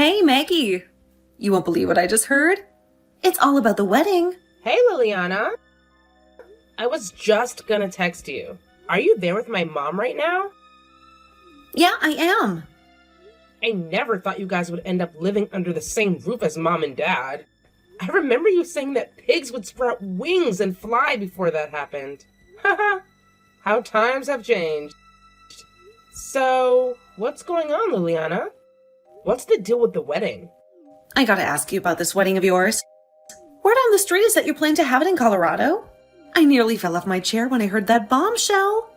Hey, Maggie. You won't believe what I just heard. It's all about the wedding. Hey, Liliana. I was just gonna text you. Are you there with my mom right now? Yeah, I am. I never thought you guys would end up living under the same roof as Mom and Dad. I remember you saying that pigs would sprout wings and fly before that happened. Haha, how times have changed. So, what's going on, Liliana? What's the deal with the wedding? I gotta ask you about this wedding of yours. Word on the street is that you're planning to have it in Colorado. I nearly fell off my chair when I heard that bombshell.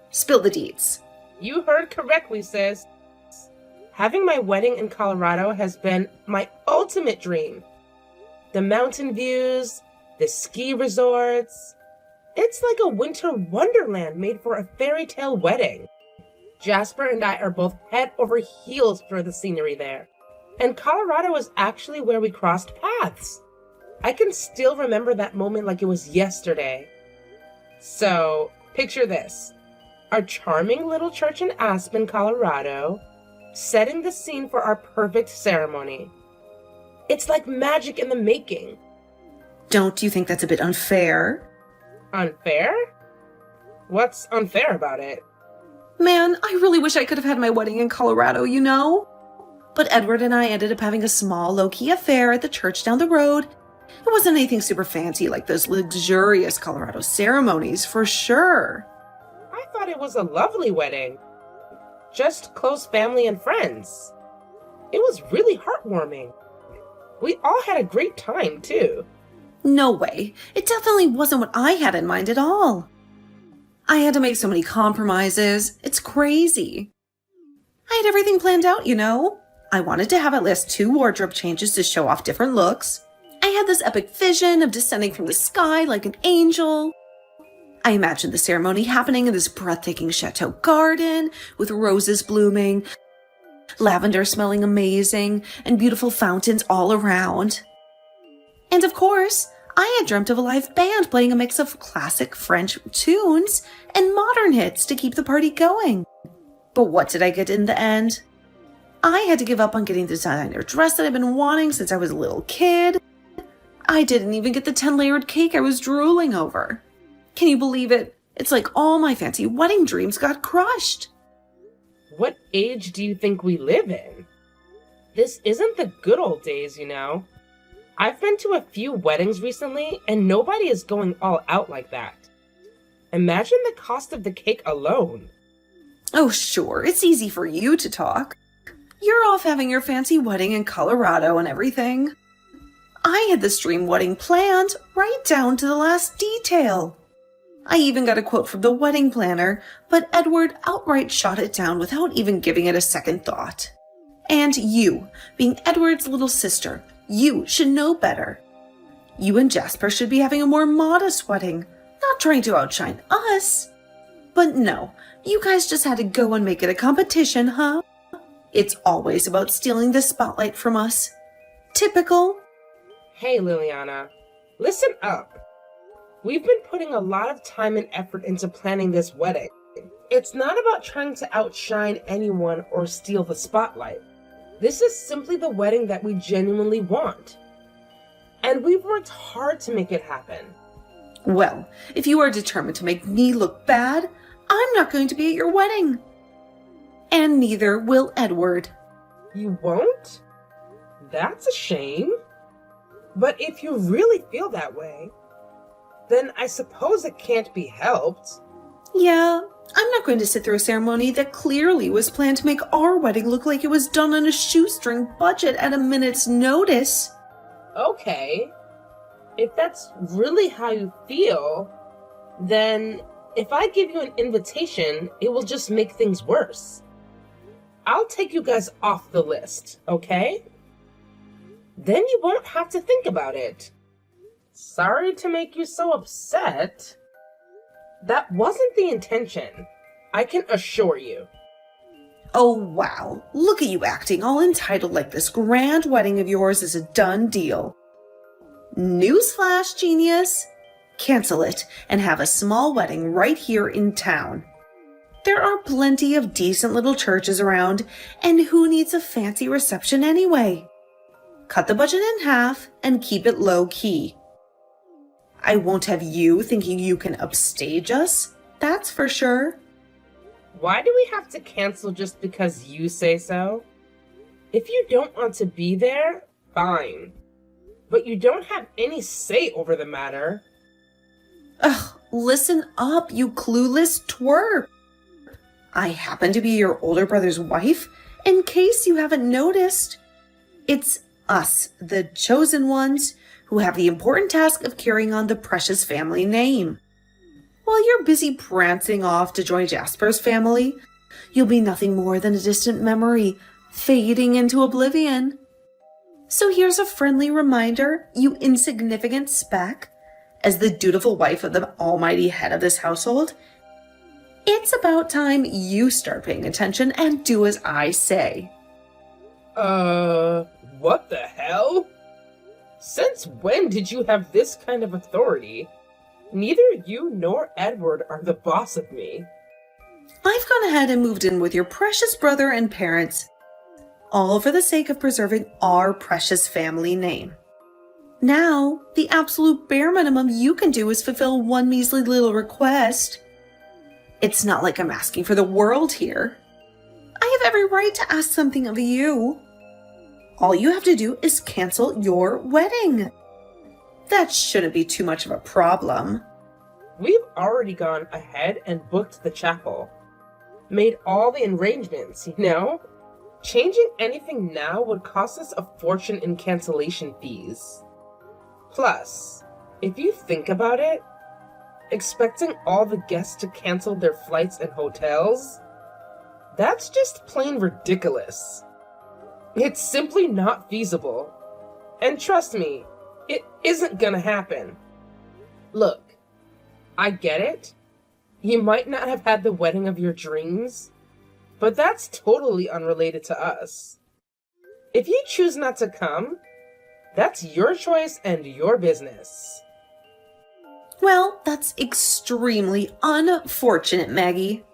Spill the deets. You heard correctly, sis. Having my wedding in Colorado has been my ultimate dream. The mountain views, the ski resorts. It's like a winter wonderland made for a fairy tale wedding. Jasper and I are both head over heels for the scenery there. And Colorado is actually where we crossed paths. I can still remember that moment like it was yesterday. So, picture this. Our charming little church in Aspen, Colorado, setting the scene for our perfect ceremony. It's like magic in the making. Don't you think that's a bit unfair? Unfair? What's unfair about it? Man, I really wish I could have had my wedding in Colorado, you know? But Edward and I ended up having a small, low-key affair at the church down the road. It wasn't anything super fancy like those luxurious Colorado ceremonies, for sure. I thought it was a lovely wedding. Just close family and friends. It was really heartwarming. We all had a great time, too. No way. It definitely wasn't what I had in mind at all. I had to make so many compromises. It's crazy. I had everything planned out, you know. I wanted to have at least 2 wardrobe changes to show off different looks. I had this epic vision of descending from the sky like an angel. I imagined the ceremony happening in this breathtaking chateau garden with roses blooming, lavender smelling amazing, and beautiful fountains all around. And of course, I had dreamt of a live band playing a mix of classic French tunes and modern hits to keep the party going. But what did I get in the end? I had to give up on getting the designer dress that I've been wanting since I was a little kid. I didn't even get the 10-layered cake I was drooling over. Can you believe it? It's like all my fancy wedding dreams got crushed. What age do you think we live in? This isn't the good old days, you know. I've been to a few weddings recently, and nobody is going all out like that. Imagine the cost of the cake alone. Oh, sure, it's easy for you to talk. You're off having your fancy wedding in Colorado and everything. I had this dream wedding planned right down to the last detail. I even got a quote from the wedding planner, but Edward outright shot it down without even giving it a second thought. And you, being Edward's little sister, you should know better. You and Jasper should be having a more modest wedding, not trying to outshine us. But no, you guys just had to go and make it a competition, huh? It's always about stealing the spotlight from us. Typical. Hey, Liliana, listen up. We've been putting a lot of time and effort into planning this wedding. It's not about trying to outshine anyone or steal the spotlight. This is simply the wedding that we genuinely want. And we've worked hard to make it happen. Well, if you are determined to make me look bad, I'm not going to be at your wedding. And neither will Edward. You won't? That's a shame. But if you really feel that way, then I suppose it can't be helped. Yeah, I'm not going to sit through a ceremony that clearly was planned to make our wedding look like it was done on a shoestring budget at a minute's notice. Okay. If that's really how you feel, then if I give you an invitation, it will just make things worse. I'll take you guys off the list, okay? Then you won't have to think about it. Sorry to make you so upset. That wasn't the intention, I can assure you. Oh, wow. Look at you acting all entitled like this grand wedding of yours is a done deal. Newsflash, genius. Cancel it and have a small wedding right here in town. There are plenty of decent little churches around, and who needs a fancy reception anyway? Cut the budget in half and keep it low key. I won't have you thinking you can upstage us, that's for sure. Why do we have to cancel just because you say so? If you don't want to be there, fine. But you don't have any say over the matter. Ugh, listen up, you clueless twerp. I happen to be your older brother's wife, in case you haven't noticed. It's us, the chosen ones, who have the important task of carrying on the precious family name. While you're busy prancing off to join Jasper's family, you'll be nothing more than a distant memory, fading into oblivion. So here's a friendly reminder, you insignificant speck. As the dutiful wife of the almighty head of this household, it's about time you start paying attention and do as I say. What the hell? Since when did you have this kind of authority? Neither you nor Edward are the boss of me. I've gone ahead and moved in with your precious brother and parents, all for the sake of preserving our precious family name. Now, the absolute bare minimum you can do is fulfill one measly little request. It's not like I'm asking for the world here. I have every right to ask something of you. All you have to do is cancel your wedding. That shouldn't be too much of a problem. We've already gone ahead and booked the chapel. Made all the arrangements, you know? Changing anything now would cost us a fortune in cancellation fees. Plus, if you think about it, expecting all the guests to cancel their flights and hotels, that's just plain ridiculous. It's simply not feasible. And trust me, it isn't gonna happen. Look, I get it. You might not have had the wedding of your dreams, but that's totally unrelated to us. If you choose not to come, that's your choice and your business. Well, that's extremely unfortunate, Maggie.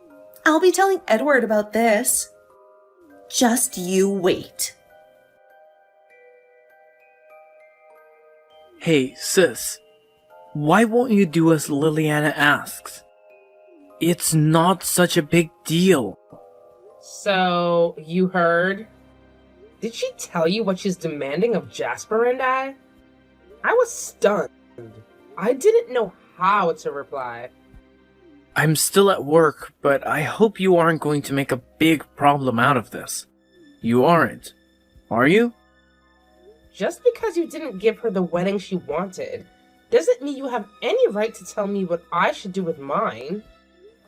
I'll be telling Edward about this. Just you wait. Hey, sis. Why won't you do as Liliana asks? It's not such a big deal. So, you heard? Did she tell you what she's demanding of Jasper and I? I was stunned. I didn't know how to reply. I'm still at work, but I hope you aren't going to make a big problem out of this. You aren't, are you? Just because you didn't give her the wedding she wanted, doesn't mean you have any right to tell me what I should do with mine.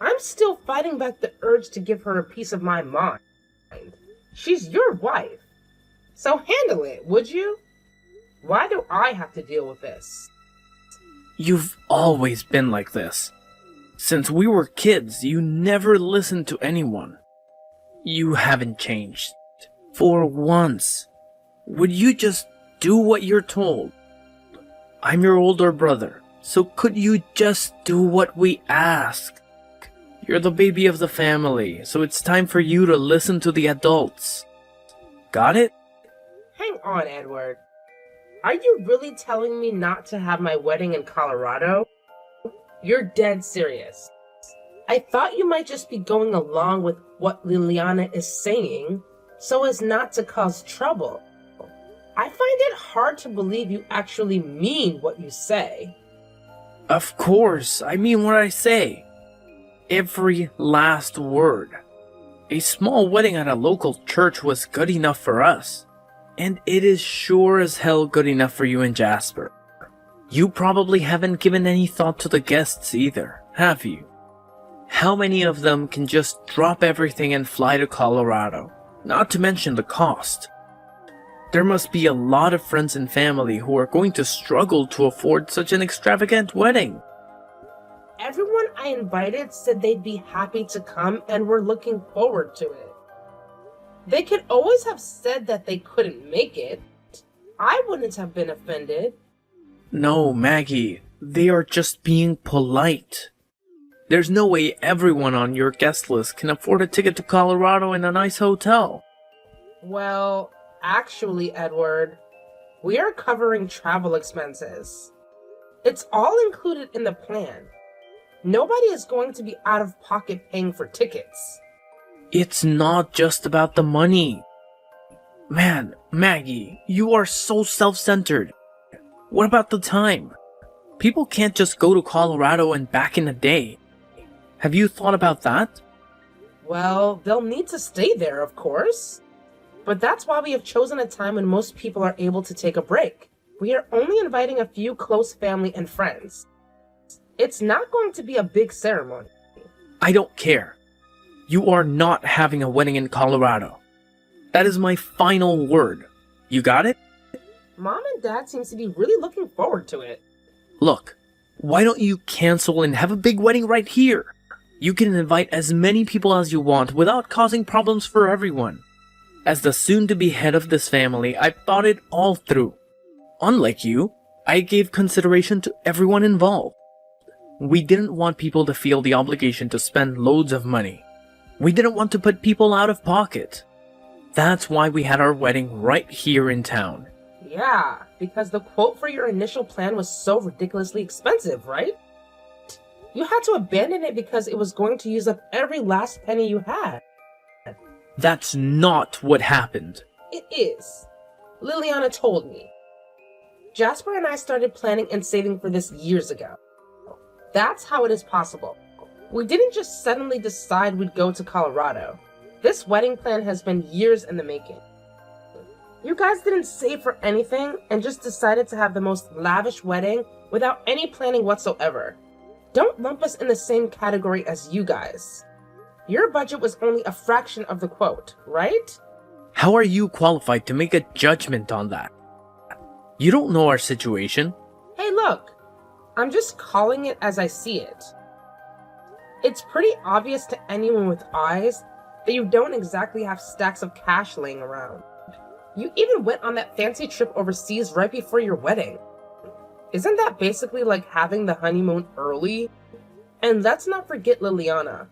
I'm still fighting back the urge to give her a piece of my mind. She's your wife. So handle it, would you? Why do I have to deal with this? You've always been like this. Since we were kids, you never listened to anyone. You haven't changed. For once. Would you just do what you're told? I'm your older brother, so could you just do what we ask? You're the baby of the family, so it's time for you to listen to the adults. Got it? Hang on, Edward. Are you really telling me not to have my wedding in Colorado? You're dead serious. I thought you might just be going along with what Liliana is saying so as not to cause trouble. I find it hard to believe you actually mean what you say. Of course, I mean what I say. Every last word. A small wedding at a local church was good enough for us. And it is sure as hell good enough for you and Jasper. You probably haven't given any thought to the guests either, have you? How many of them can just drop everything and fly to Colorado? Not to mention the cost. There must be a lot of friends and family who are going to struggle to afford such an extravagant wedding. Everyone I invited said they'd be happy to come and were looking forward to it. They could always have said that they couldn't make it. I wouldn't have been offended. No, Maggie, they are just being polite. There's no way everyone on your guest list can afford a ticket to Colorado in a nice hotel. Well, actually, Edward, we are covering travel expenses. It's all included in the plan. Nobody is going to be out of pocket paying for tickets. It's not just about the money. Man, Maggie, you are so self-centered. What about the time? People can't just go to Colorado and back in a day. Have you thought about that? Well, they'll need to stay there, of course. But that's why we have chosen a time when most people are able to take a break. We are only inviting a few close family and friends. It's not going to be a big ceremony. I don't care. You are not having a wedding in Colorado. That is my final word. You got it? Mom and Dad seem to be really looking forward to it. Look, why don't you cancel and have a big wedding right here? You can invite as many people as you want without causing problems for everyone. As the soon-to-be head of this family, I thought it all through. Unlike you, I gave consideration to everyone involved. We didn't want people to feel the obligation to spend loads of money. We didn't want to put people out of pocket. That's why we had our wedding right here in town. Yeah, because the quote for your initial plan was so ridiculously expensive, right? You had to abandon it because it was going to use up every last penny you had. That's not what happened. It is. Liliana told me. Jasper and I started planning and saving for this years ago. That's how it is possible. We didn't just suddenly decide we'd go to Colorado. This wedding plan has been years in the making. You guys didn't save for anything and just decided to have the most lavish wedding without any planning whatsoever. Don't lump us in the same category as you guys. Your budget was only a fraction of the quote, right? How are you qualified to make a judgment on that? You don't know our situation. Hey, look. I'm just calling it as I see it. It's pretty obvious to anyone with eyes that you don't exactly have stacks of cash laying around. You even went on that fancy trip overseas right before your wedding. Isn't that basically like having the honeymoon early? And let's not forget Liliana,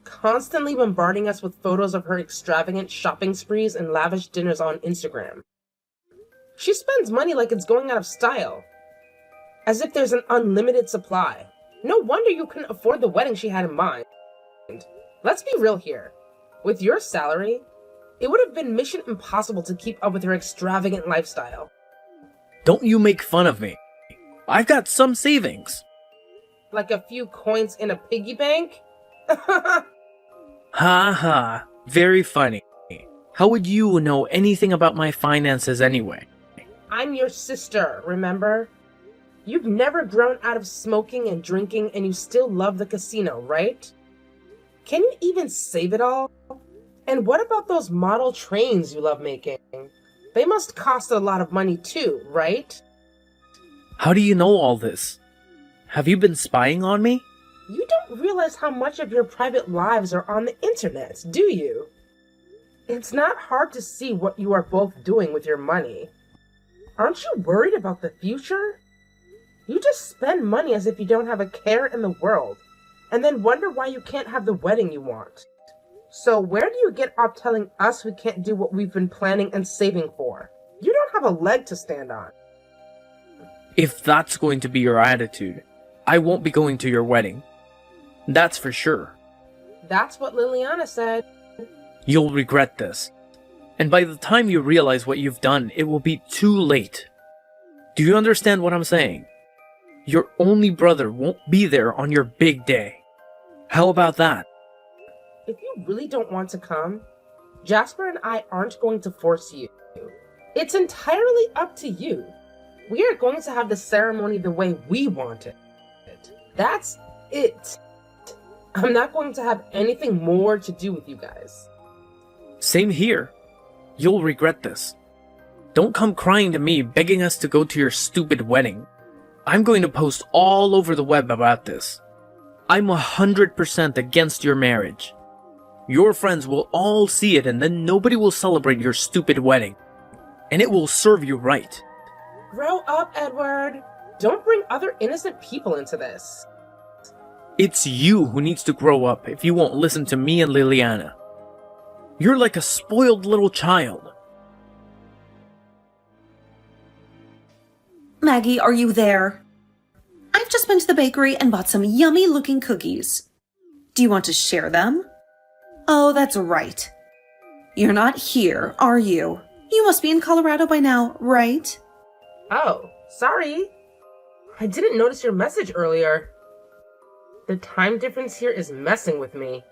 constantly bombarding us with photos of her extravagant shopping sprees and lavish dinners on Instagram. She spends money like it's going out of style, as if there's an unlimited supply. No wonder you couldn't afford the wedding she had in mind. Let's be real here. With your salary, it would have been mission impossible to keep up with her extravagant lifestyle. Don't you make fun of me. I've got some savings. Like a few coins in a piggy bank? Ha ha. Very funny. How would you know anything about my finances anyway? I'm your sister, remember? You've never grown out of smoking and drinking and you still love the casino, right? Can you even save it all? And what about those model trains you love making? They must cost a lot of money too, right? How do you know all this? Have you been spying on me? You don't realize how much of your private lives are on the internet, do you? It's not hard to see what you are both doing with your money. Aren't you worried about the future? You just spend money as if you don't have a care in the world, and then wonder why you can't have the wedding you want. So where do you get off telling us we can't do what we've been planning and saving for? You don't have a leg to stand on. If that's going to be your attitude, I won't be going to your wedding. That's for sure. That's what Liliana said. You'll regret this. And by the time you realize what you've done, it will be too late. Do you understand what I'm saying? Your only brother won't be there on your big day. How about that? If you really don't want to come, Jasper and I aren't going to force you. It's entirely up to you. We are going to have the ceremony the way we want it. That's it. I'm not going to have anything more to do with you guys. Same here. You'll regret this. Don't come crying to me begging us to go to your stupid wedding. I'm going to post all over the web about this. I'm 100% against your marriage. Your friends will all see it and then nobody will celebrate your stupid wedding. And it will serve you right. Grow up, Edward. Don't bring other innocent people into this. It's you who needs to grow up if you won't listen to me and Liliana. You're like a spoiled little child. Maggie, are you there? I've just been to the bakery and bought some yummy-looking cookies. Do you want to share them? Oh, that's right. You're not here, are you? You must be in Colorado by now, right? Oh, sorry. I didn't notice your message earlier. The time difference here is messing with me.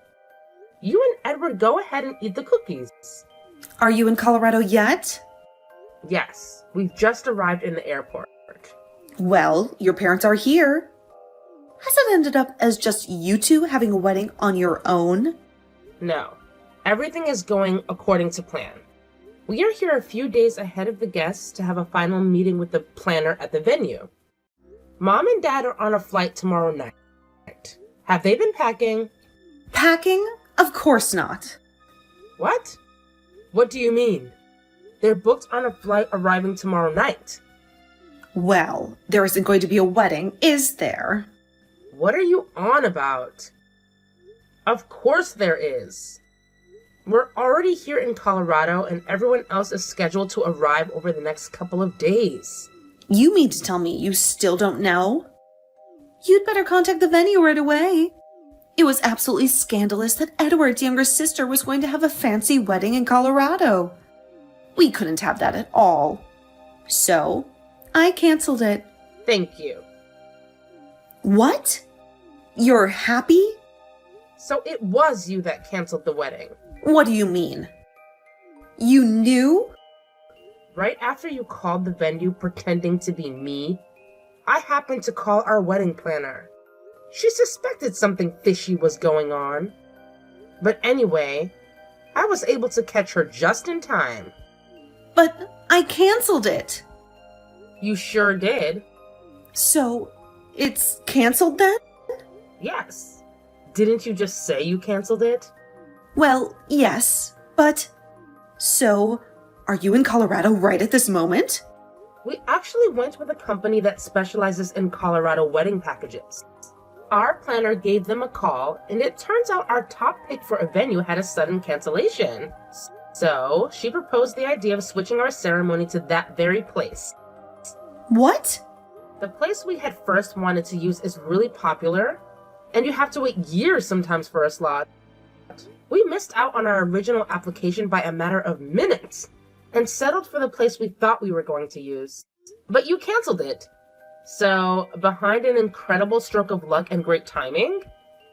You and Edward go ahead and eat the cookies. Are you in Colorado yet? Yes, we've just arrived in the airport. Well, your parents are here. Has it ended up as just you two having a wedding on your own? No, everything is going according to plan. We are here a few days ahead of the guests to have a final meeting with the planner at the venue. Mom and Dad are on a flight tomorrow night. Have they been packing? Packing? Of course not. What? What do you mean? They're booked on a flight arriving tomorrow night. Well, there isn't going to be a wedding, is there? What are you on about? Of course there is. We're already here in Colorado and everyone else is scheduled to arrive over the next couple of days. You mean to tell me you still don't know? You'd better contact the venue right away. It was absolutely scandalous that Edward's younger sister was going to have a fancy wedding in Colorado. We couldn't have that at all. So, I canceled it. Thank you. What? You're happy? So it was you that canceled the wedding. What do you mean? You knew? Right after you called the venue pretending to be me, I happened to call our wedding planner. She suspected something fishy was going on. But anyway, I was able to catch her just in time. But I canceled it. You sure did. So, it's canceled then? Yes. Didn't you just say you canceled it? Well, yes, but... So, are you in Colorado right at this moment? We actually went with a company that specializes in Colorado wedding packages. Our planner gave them a call, and it turns out our top pick for a venue had a sudden cancellation. So, she proposed the idea of switching our ceremony to that very place. What? The place we had first wanted to use is really popular, and you have to wait years sometimes for a slot. We missed out on our original application by a matter of minutes, and settled for the place we thought we were going to use. But you canceled it. So, behind an incredible stroke of luck and great timing,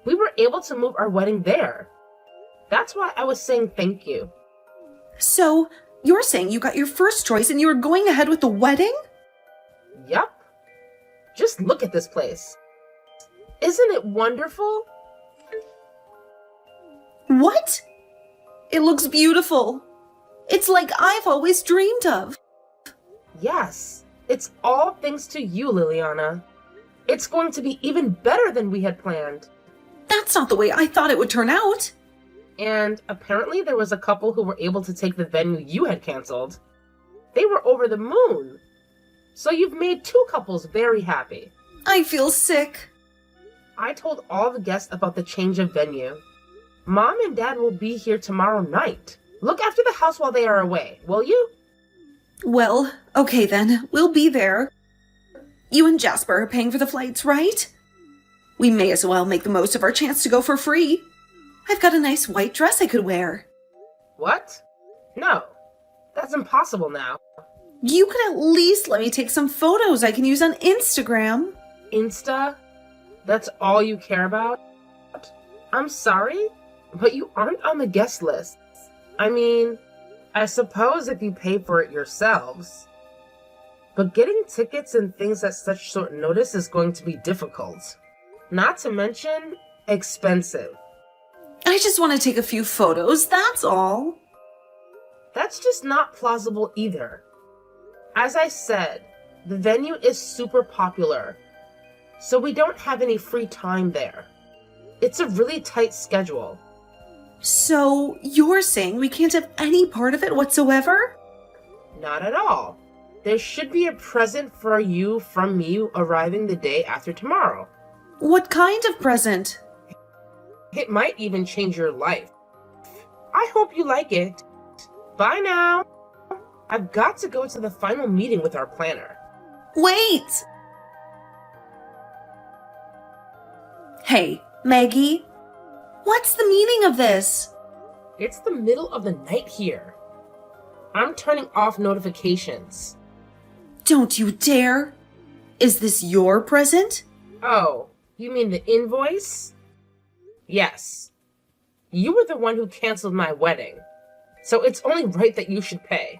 we were able to move our wedding there. That's why I was saying thank you. So, you're saying you got your first choice and you were going ahead with the wedding? Yup. Just look at this place. Isn't it wonderful? What? It looks beautiful. It's like I've always dreamed of. Yes, it's all thanks to you, Liliana. It's going to be even better than we had planned. That's not the way I thought it would turn out. And apparently there was a couple who were able to take the venue you had canceled. They were over the moon. So you've made two couples very happy. I feel sick. I told all the guests about the change of venue. Mom and Dad will be here tomorrow night. Look after the house while they are away, will you? Well, okay then. We'll be there. You and Jasper are paying for the flights, right? We may as well make the most of our chance to go for free. I've got a nice white dress I could wear. What? No, that's impossible now. You could at least let me take some photos I can use on Instagram. Insta? That's all you care about? I'm sorry, but you aren't on the guest list. I mean, I suppose if you pay for it yourselves. But getting tickets and things at such short notice is going to be difficult. Not to mention, expensive. I just want to take a few photos, that's all. That's just not plausible either. As I said, the venue is super popular, so we don't have any free time there. It's a really tight schedule. So, you're saying we can't have any part of it whatsoever? Not at all. There should be a present for you from me arriving the day after tomorrow. What kind of present? It might even change your life. I hope you like it. Bye now. I've got to go to the final meeting with our planner. Wait! Hey, Maggie. What's the meaning of this? It's the middle of the night here. I'm turning off notifications. Don't you dare! Is this your present? Oh, you mean the invoice? Yes. You were the one who canceled my wedding, so it's only right that you should pay.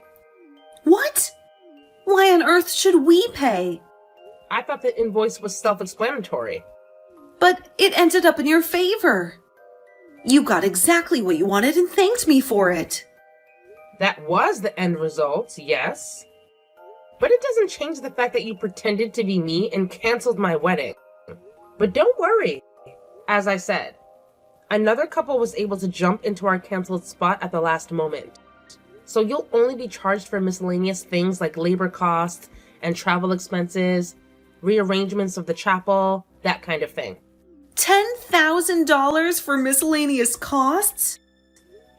What? Why on earth should we pay? I thought the invoice was self-explanatory. But it ended up in your favor. You got exactly what you wanted and thanked me for it. That was the end result, yes. But it doesn't change the fact that you pretended to be me and canceled my wedding. But don't worry. As I said, another couple was able to jump into our canceled spot at the last moment. So you'll only be charged for miscellaneous things like labor costs and travel expenses, rearrangements of the chapel, that kind of thing. $10,000 for miscellaneous costs?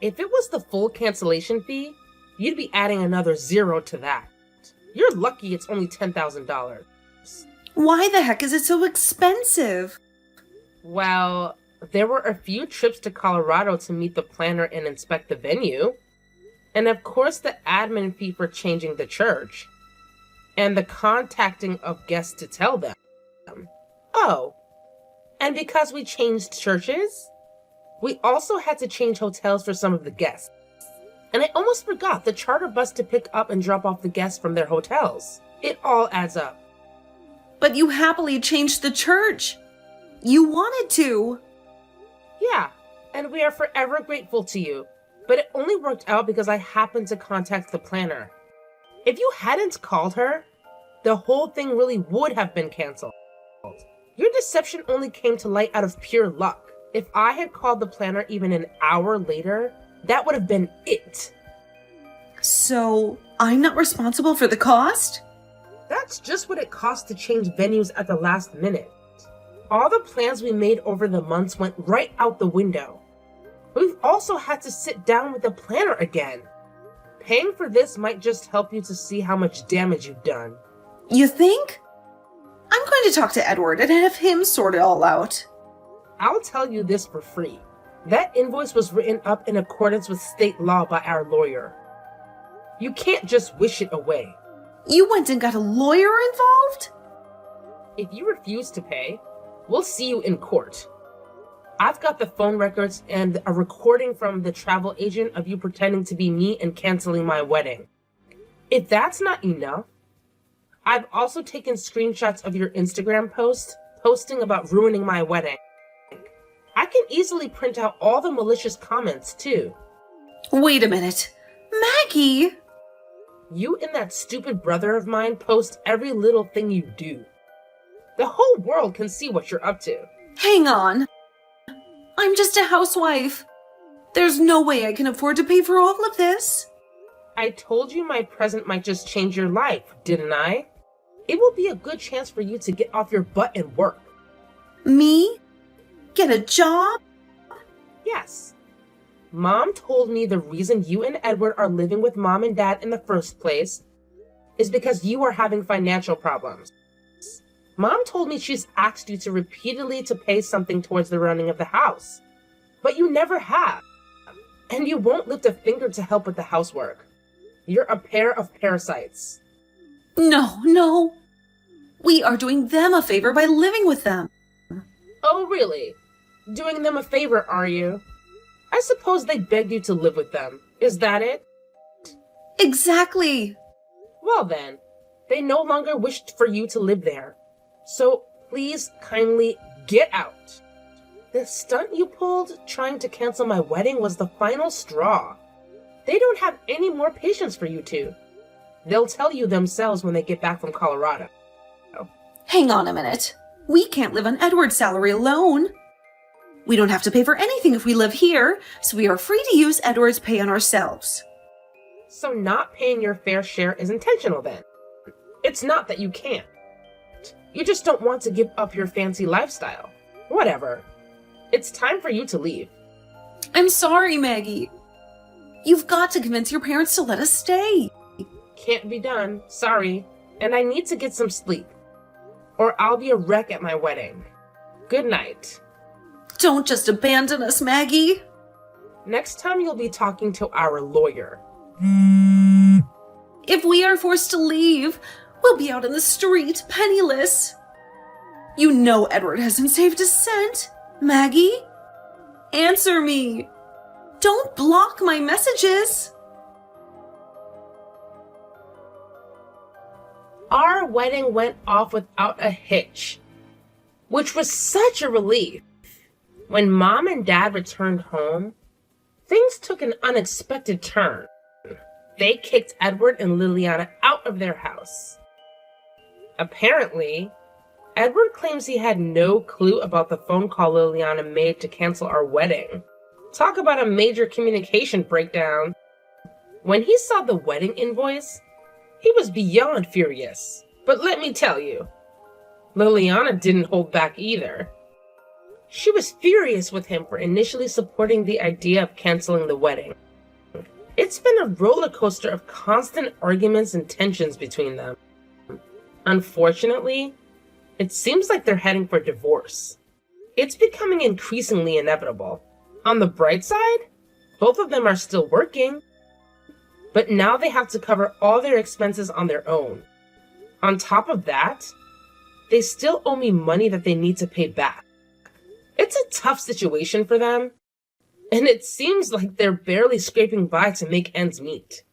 If it was the full cancellation fee, you'd be adding another zero to that. You're lucky it's only $10,000. Why the heck is it so expensive? Well, there were a few trips to Colorado to meet the planner and inspect the venue. And of course the admin fee for changing the church. And the contacting of guests to tell them. Oh, and because we changed churches, we also had to change hotels for some of the guests. And I almost forgot the charter bus to pick up and drop off the guests from their hotels. It all adds up. But you happily changed the church. You wanted to. Yeah, and we are forever grateful to you. But it only worked out because I happened to contact the planner. If you hadn't called her, the whole thing really would have been canceled. Your deception only came to light out of pure luck. If I had called the planner even an hour later, that would have been it. So, I'm not responsible for the cost? That's just what it costs to change venues at the last minute. All the plans we made over the months went right out the window. We've also had to sit down with the planner again. Paying for this might just help you to see how much damage you've done. You think? I'm going to talk to Edward and have him sort it all out. I'll tell you this for free. That invoice was written up in accordance with state law by our lawyer. You can't just wish it away. You went and got a lawyer involved? If you refuse to pay, we'll see you in court. I've got the phone records and a recording from the travel agent of you pretending to be me and canceling my wedding. If that's not enough, I've also taken screenshots of your Instagram post posting about ruining my wedding. I can easily print out all the malicious comments too. Wait a minute. Maggie! You and that stupid brother of mine post every little thing you do. The whole world can see what you're up to. Hang on. I'm just a housewife. There's no way I can afford to pay for all of this. I told you my present might just change your life, didn't I? It will be a good chance for you to get off your butt and work. Me? Get a job? Yes. Mom told me the reason you and Edward are living with Mom and Dad in the first place is because you are having financial problems. Mom told me she's asked you to repeatedly to pay something towards the running of the house, but you never have. And you won't lift a finger to help with the housework. You're a pair of parasites. No. We are doing them a favor by living with them. Oh, really? Doing them a favor, are you? I suppose they begged you to live with them. Is that it? Exactly. Well then, they no longer wished for you to live there. So please kindly get out. The stunt you pulled trying to cancel my wedding was the final straw. They don't have any more patience for you two. They'll tell you themselves when they get back from Colorado. Hang on a minute. We can't live on Edward's salary alone. We don't have to pay for anything if we live here, so we are free to use Edward's pay on ourselves. So not paying your fair share is intentional then. It's not that you can't. You just don't want to give up your fancy lifestyle. Whatever. It's time for you to leave. I'm sorry, Maggie. You've got to convince your parents to let us stay. Can't be done. Sorry. And I need to get some sleep. Or I'll be a wreck at my wedding. Good night. Don't just abandon us, Maggie. Next time you'll be talking to our lawyer. If we are forced to leave, we'll be out in the street, penniless. You know Edward hasn't saved a cent. Maggie? Answer me. Don't block my messages. Our wedding went off without a hitch, which was such a relief. When Mom and Dad returned home, things took an unexpected turn. They kicked Edward and Liliana out of their house. Apparently, Edward claims he had no clue about the phone call Liliana made to cancel our wedding. Talk about a major communication breakdown. When he saw the wedding invoice, he was beyond furious. But let me tell you, Liliana didn't hold back either. She was furious with him for initially supporting the idea of canceling the wedding. It's been a roller coaster of constant arguments and tensions between them. Unfortunately, it seems like they're heading for divorce. It's becoming increasingly inevitable. On the bright side, both of them are still working, but now they have to cover all their expenses on their own. On top of that, they still owe me money that they need to pay back. It's a tough situation for them, and it seems like they're barely scraping by to make ends meet.